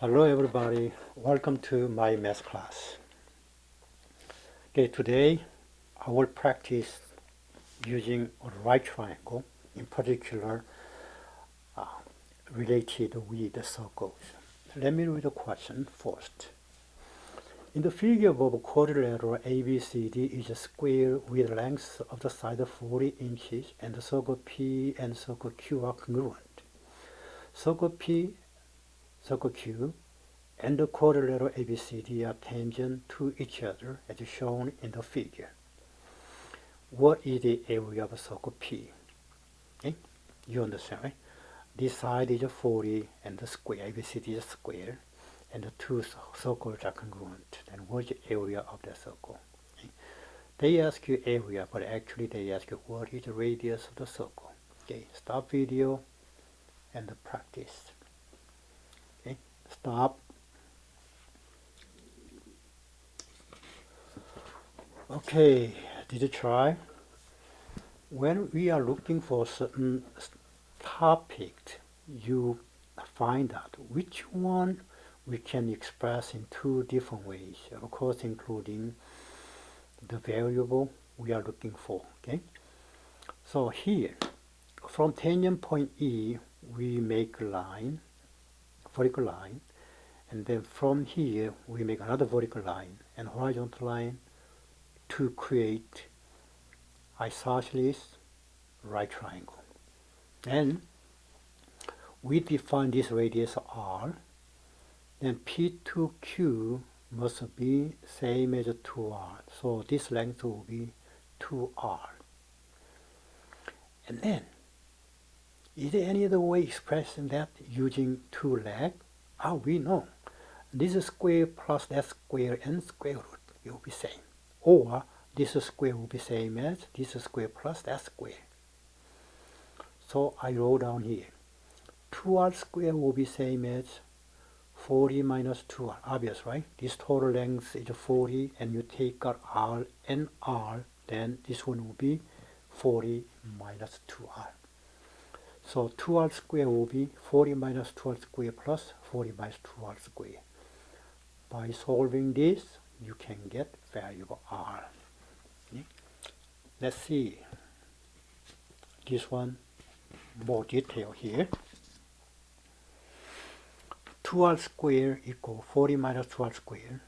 Hello everybody, welcome to my math class. Okay, today I will practice using a right triangle, in particular related with the circles. Let me read the question first. In the figure above, a quadrilateral ABCD is a square with length of the side 40 inches and the circle P and circle Q are congruent. Circle P, circle Q, and the quadrilateral ABCD are tangent to each other as shown in the figure. What is the area of a circle P? Okay? You understand, right? This side is a 40 and the square, ABCD is a square, and the two circles are congruent. Then what's the area of the circle? Okay? They ask you area, but actually they ask you what is the radius of the circle. Okay, stop video and practice. Okay, stop. Okay, did you try? When we are looking for a certain topic, you find out which one we can express in two different ways, of course including the variable we are looking for. Okay, so here from tangent point E we make a line, vertical line, and then from here we make another vertical line and horizontal line to create isosceles right triangle. And we define this radius R, then P to Q must be same as 2R. So this length will be 2R. And then, is there any other way expressing that using two legs? We know. This square plus that square and square root, it will be same. Or this square will be same as this square plus that square. So I wrote down here, 2R squared will be same as 40 minus 2R. Obvious, right? This total length is 40 and you take out R and R, then this one will be 40 minus 2R. So 2R squared will be 40 minus 2R squared plus 40 minus 2R squared. By solving this, you can get value of R. Okay? Let's see this one more detail here. 2R squared equal 40 minus 2R squared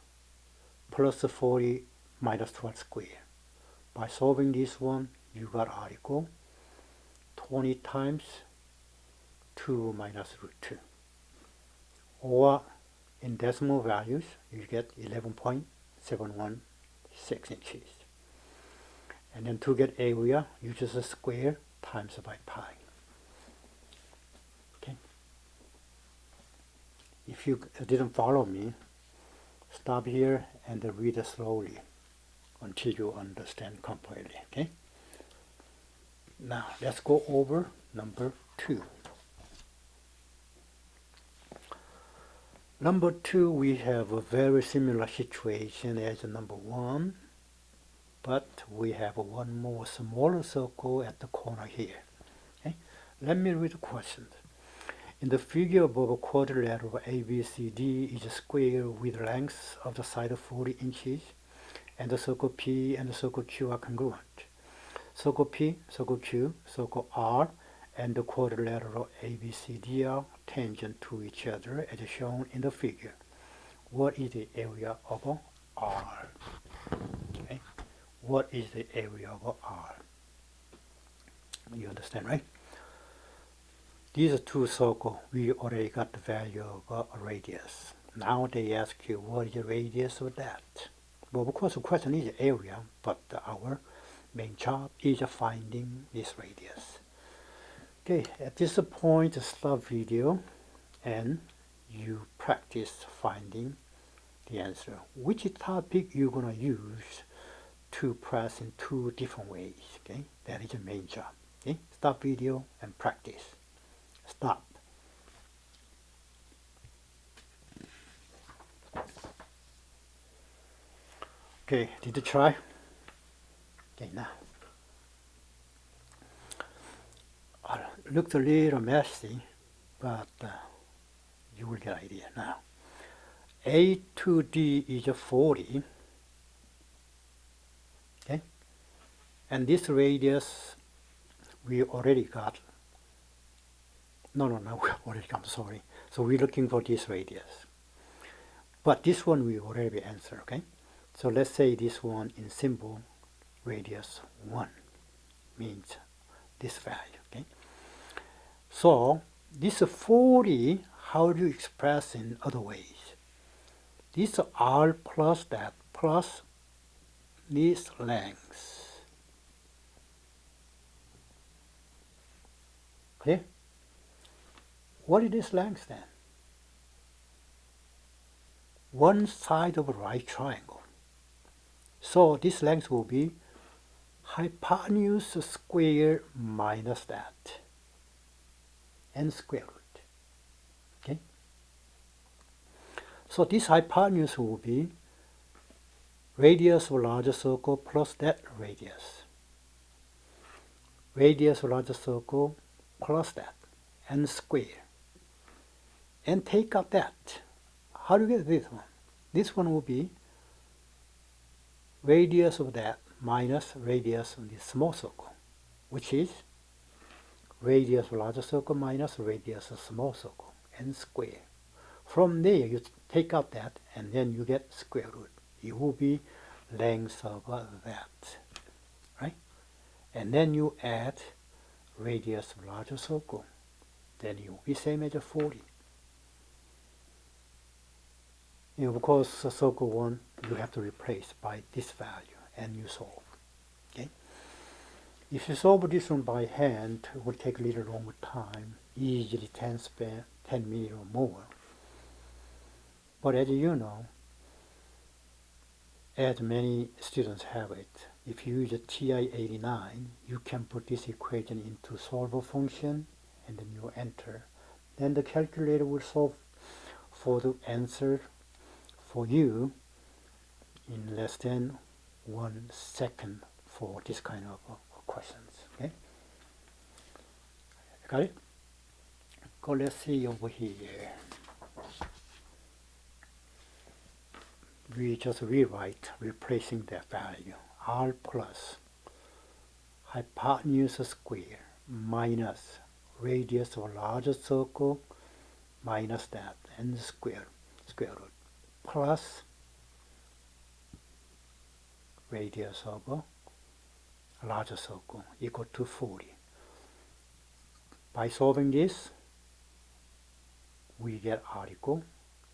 plus 40 minus 2R squared. By solving this one, you got R equal 20 times 2 minus root 2. Or in decimal values, you get 11.716 inches. And then to get area, you just square times by pi. Okay. If you didn't follow me, stop here and read it slowly until you understand completely. Okay. Now let's go over number 2. Number 2, we have a very similar situation as number 1, but we have one more smaller circle at the corner here. Okay? Let me read the question. In the figure above, a quadrilateral ABCD is a square with length of the side 40 inches, and the circle P and the circle Q are congruent. Circle P, circle Q, circle R, and the quadrilateral ABCD are tangent to each other as shown in the figure. What is the area of R? Okay. What is the area of R? You understand, right? These are two circles. We already got the value of a radius. Now they ask you what is the radius of that? Well, of course, the question is area, but our main job is finding this radius. Okay, at this point, stop video and you practice finding the answer. Which topic you're going to use to press in two different ways. Okay, that is the main job. Okay, stop video and practice. Stop. Okay, did you try? Okay, now. Looked a little messy, but you will get idea now. A to D is 40. Okay? And this radius we already got. No, we already got, sorry. So we're looking for this radius. But this one we already answered, okay? So let's say this one in symbol radius 1 means this value, okay? So this 40, how do you express in other ways? This r plus that plus this length. Okay? What is this length then? One side of a right triangle. So this length will be hypotenuse square minus that and square root. Okay? So this hypotenuse will be radius of larger circle plus that radius. Radius of larger circle plus that and square. And take out that. How do you get this one? This one will be radius of that minus radius of the small circle, which is radius of larger circle minus radius of small circle and square. From there you take out that and then you get square root. It will be length of that, right? And then you add radius of larger circle. Then it will be same as a 40. Of course, circle 1 you have to replace by this value and you solve. Okay? If you solve this one by hand, it will take a little longer time, easily 10 minutes or more. But as you know, as many students have it, if you use a TI-89, you can put this equation into solver function and then you enter. Then the calculator will solve for the answer for you in less than 1 second for this kind of questions. Okay? Got it? Go, let's see over here. We just rewrite, replacing that value. R plus hypotenuse square minus radius of a larger circle minus that and square root plus radius of a larger circle equal to 40. By solving this, we get R equal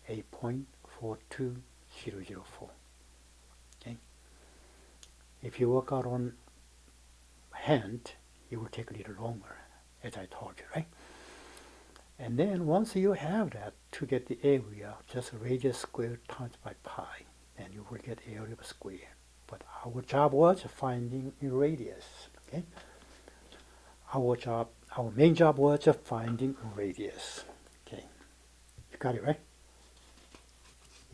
8.42004. Okay? If you work out on hand, it will take a little longer, as I told you, right? And then once you have that, to get the area, just radius squared times by pi, and you will get area of a square. But our job was finding a radius. Okay? Our main job was finding a radius. Okay, you got it right?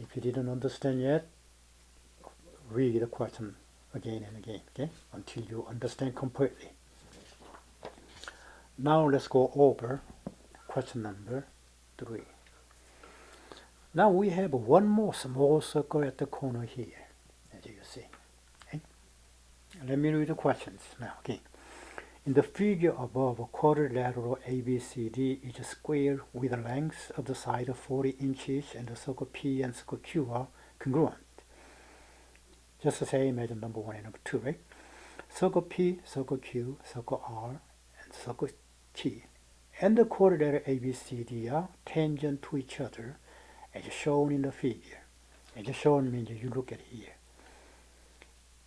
If you didn't understand yet, read the question again and again, okay, until you understand completely. Now let's go over question number 3. Now we have one more small circle at the corner here, as you see. Okay? Let me read the questions now. Okay. In the figure above, a quadrilateral ABCD is a square with a length of the side of 40 inches, and the circle P and circle Q are congruent. Just the same as number 1 and number 2, right? Circle P, circle Q, circle R, and circle T. And the quadrilateral ABCD are tangent to each other, as shown in the figure. As shown means you look at here.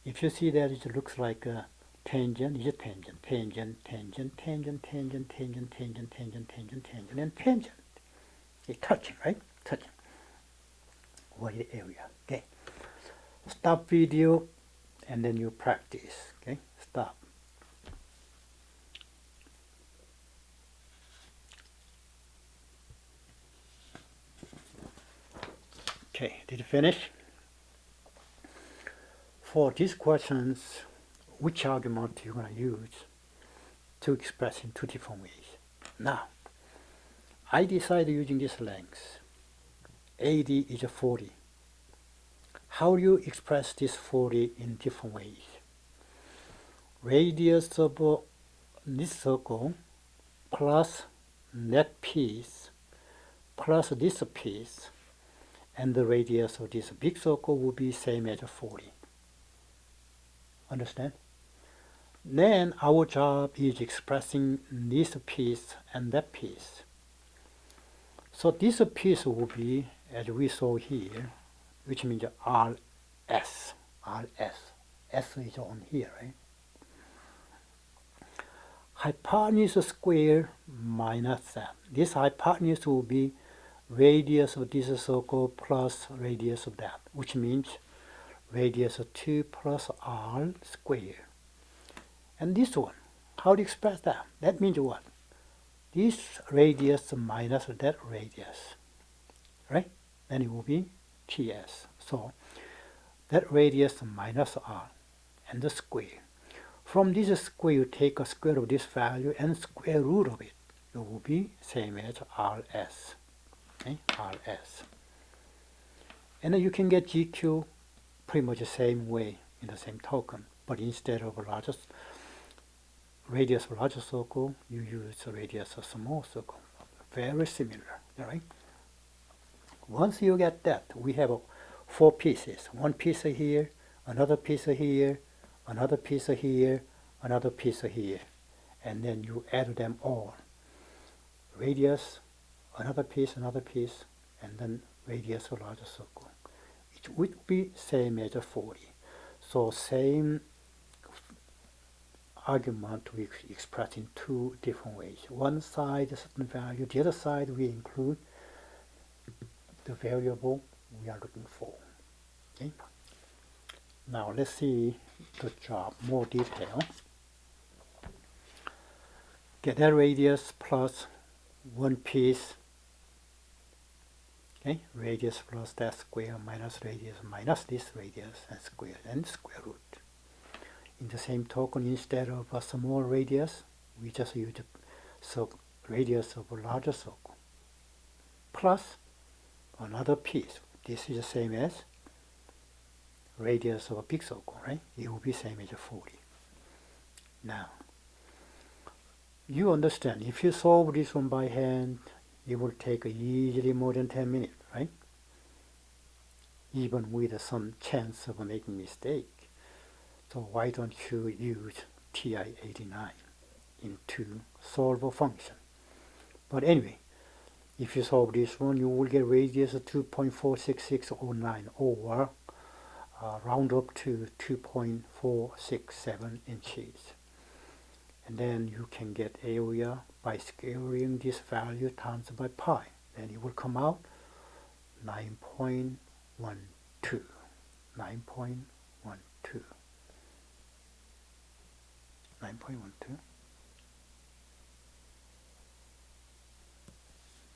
If you see that it looks like a tangent, is a tangent, tangent, tangent, tangent, tangent, tangent, tangent, tangent, tangent, tangent, and tangent. It's touching, right? Touching. What is the area? Okay. Stop video and then you practice. Okay. Stop. Okay. Did you finish? For these questions, which argument you're going to use to express in 2 different ways? Now, I decided using this length. AD is 40. How do you express this 40 in different ways? Radius of this circle plus that piece plus this piece, and the radius of this big circle will be same as 40. Understand? Then our job is expressing this piece and that piece. So this piece will be, as we saw here, which means RS. S is on here, right? Hypotenuse square minus that. This hypotenuse will be radius of this circle plus radius of that, which means radius of 2 plus r squared. And this one, how to express that? That means what? This radius minus that radius, right? Then it will be TS. So that radius minus r and the square. From this square, you take a square of this value and square root of it. It will be same as RS. Okay? RS. And then you can get GQ pretty much the same way in the same token. But instead of a radius of larger circle, you use a radius of small circle. Very similar, right? Once you get that, we have 4 pieces. One piece here, another piece here, another piece here, another piece here. And then you add them all. Radius, another piece, and then radius of larger circle. It would be same as 40. So same argument we express in 2 different ways. One side a certain value, the other side we include the variable we are looking for. Okay? Now let's see the job, more detail. Get that radius plus one piece, okay? Radius plus that square minus radius minus this radius and square root. In the same token, instead of a small radius, we just use the radius of a larger circle plus another piece. This is the same as radius of a big circle, right? It will be same as 40. Now, you understand, if you solve this one by hand, it will take easily more than 10 minutes, right? Even with some chance of making mistake. So why don't you use TI-89 to solve a function? But anyway, if you solve this one, you will get radius of 2.46609 or round up to 2.467 inches. And then you can get area by squaring this value times by pi. Then it will come out 9.12. 9.12. 9.12.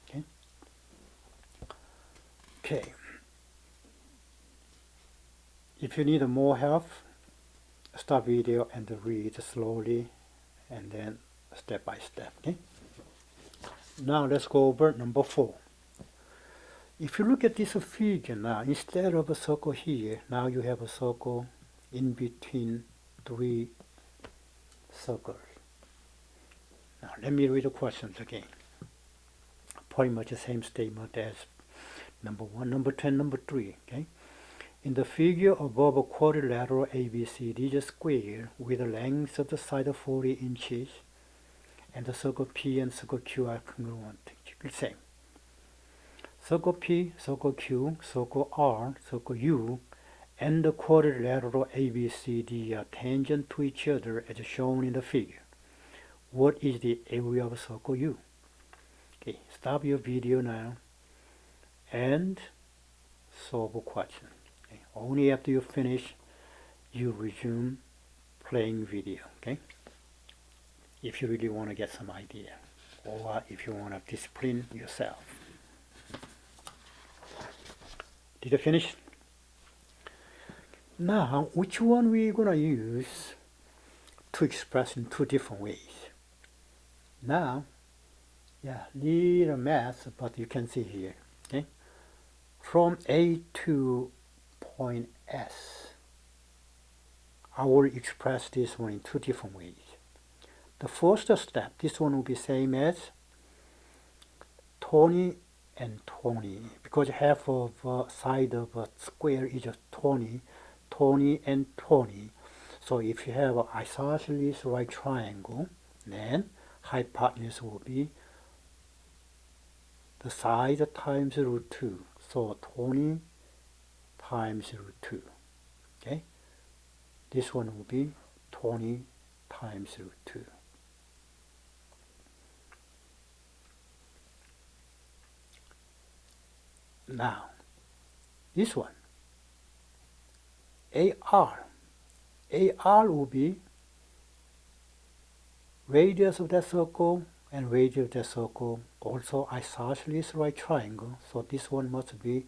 Okay. Okay. If you need more help, stop video and read slowly and then step by step. Okay. Now let's go over number 4. If you look at this figure now, instead of a circle here, now you have a circle in between 3 circles. Now let me read the questions again. Pretty much the same statement as number 1, number 10, number 3. Okay. In the figure above, a quadrilateral ABCD is a square with a length of the side of 40 inches, and the circle P and circle Q are congruent. It's the same. Circle P, circle Q, circle R, circle U, and the quadrilateral ABCD are tangent to each other as shown in the figure. What is the area of circle U? Okay, stop your video now and solve a question. Okay, only after you finish, you resume playing video. Okay, if you really want to get some idea, or if you want to discipline yourself. Did you finish? Now, which one we're going to use to express in 2 different ways? Now, yeah, little math, but you can see here. Okay, from A to point S, I will express this one in two different ways. The first step, this one will be same as 20 and 20, because half of side of a square is 20, 20 and 20. So if you have an isosceles right triangle, then hypotenuse will be the side times root 2. So 20 times root 2. Okay? This one will be 20 times root 2. Now, this one, AR. AR will be radius of that circle and radius of that circle, also isosceles right triangle. So this one must be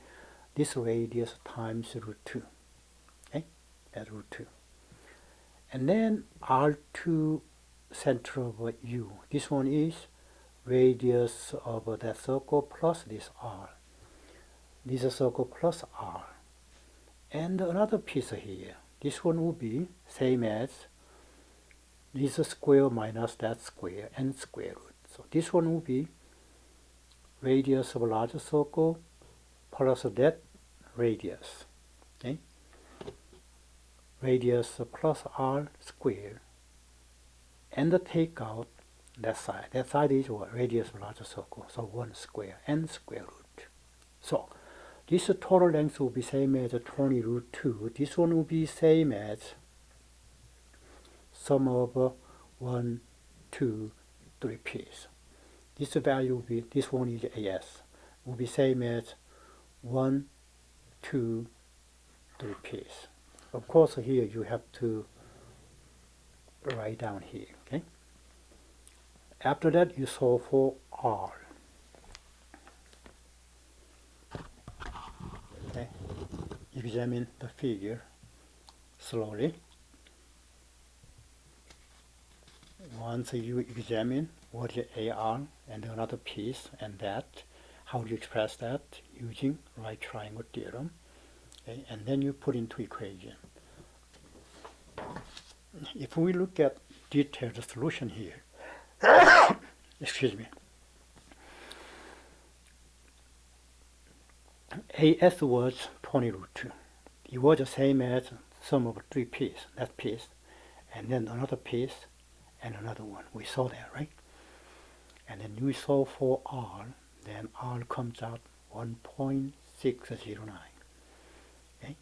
this radius times root 2. Okay? At root 2. And then R2 center of U. This one is radius of that circle plus this R. This is circle plus R. And another piece here. This one will be same as this square minus that square and square root. So this one will be radius of a larger circle plus that radius. Okay? Radius plus R square. And take out that side. That side is what? Radius of a larger circle. So 1 square and square root. So this total length will be same as 20 root 2. This one will be same as sum of 1, 2, 3 p's. This value will be, this one is AS, will be same as 1, 2, 3 p's. Of course here you have to write down here, okay? After that you solve for R. Okay? Examine the figure slowly. Once you examine what is AR and another piece and that, how do you express that using right triangle theorem, okay? And then you put into equation. If we look at detailed solution here, excuse me, AS was 20 root 2. It was the same as sum of 3 p's, that piece, and then another piece, and another one. We saw that, right? And then we solve for R, then R comes out 1.609. Okay?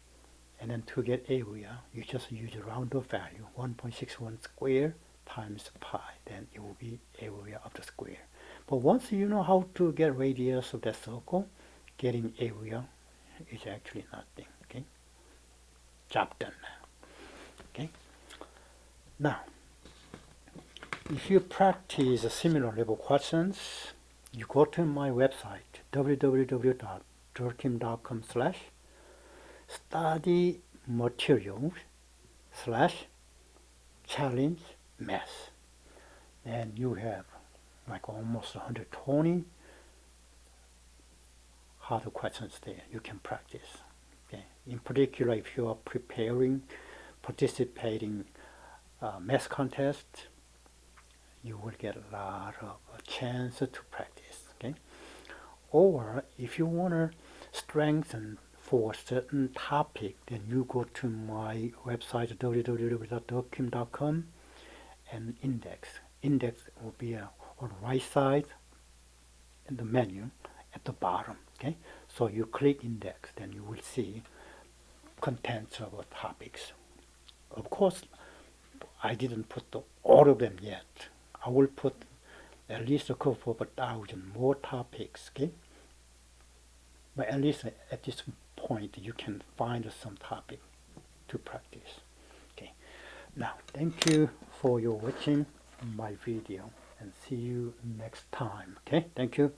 And then to get area, you just use a round of value, 1.61 square times pi. Then it will be area of the square. But once you know how to get radius of that circle, getting area is actually nothing. Okay? Job done now. Okay? Now, if you practice similar level questions, you go to my website, www.A.durkkim.com/study materials /challenge math. And you have like almost 120 hard questions there you can practice. Okay? In particular, if you are participating math contest, you will get a lot of chance to practice. Okay? Or if you want to strengthen for a certain topic, then you go to my website www.A.durkkim.com and index. Index will be on the right side in the menu at the bottom. Okay? So you click index, then you will see contents of topics. Of course, I didn't put all of them yet. I will put at least a couple of 1,000 more topics, okay? But at least at this point, you can find some topic to practice, okay? Now, thank you for your watching my video, and see you next time, okay? Thank you.